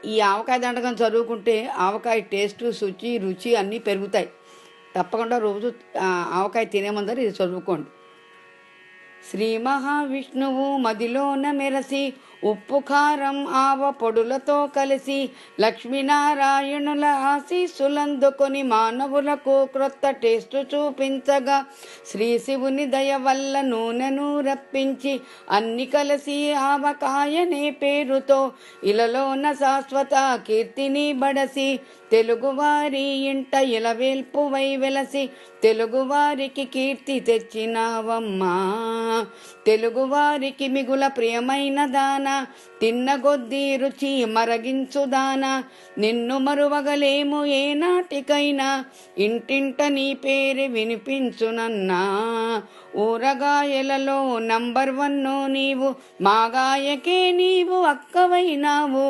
ఈ ఆవకాయ దండకం చదువుకుంటే ఆవకాయ టేస్టు, శుచి, రుచి అన్నీ పెరుగుతాయి. తప్పకుండా రోజు ఆవకాయ తినే ముందర ఇది చదువుకోండి. శ్రీ మహావిష్ణువు మదిలోన మెరసి ఉప్పు కారం ఆవ పొడులతో కలిసి లక్ష్మీనారాయణుల ఆశీస్సులందుకొని మానవులకు క్రొత్త టేస్టు చూపించగా శ్రీ శివుని దయ వల్ల నూనెను రప్పించి అన్ని కలిసి ఆవకాయనే పేరుతో ఇలలోన శాశ్వత కీర్తిని బడసి తెలుగువారి ఇంట ఇలవేల్పువై వెలసి తెలుగువారికి కీర్తి తెచ్చినావమ్మా. తెలుగువారికి మిగుల ప్రియమైన దాన తిన్నగొద్దీ రుచి మరగించుదాన నిన్ను మరువగలేము ఏనాటికైనా ఇంటింట నీ పేరు వినిపించునన్నా. ఊరగాయలలో నంబర్ 1 నీవు మాగాయకే నీవు అక్కవైనావు.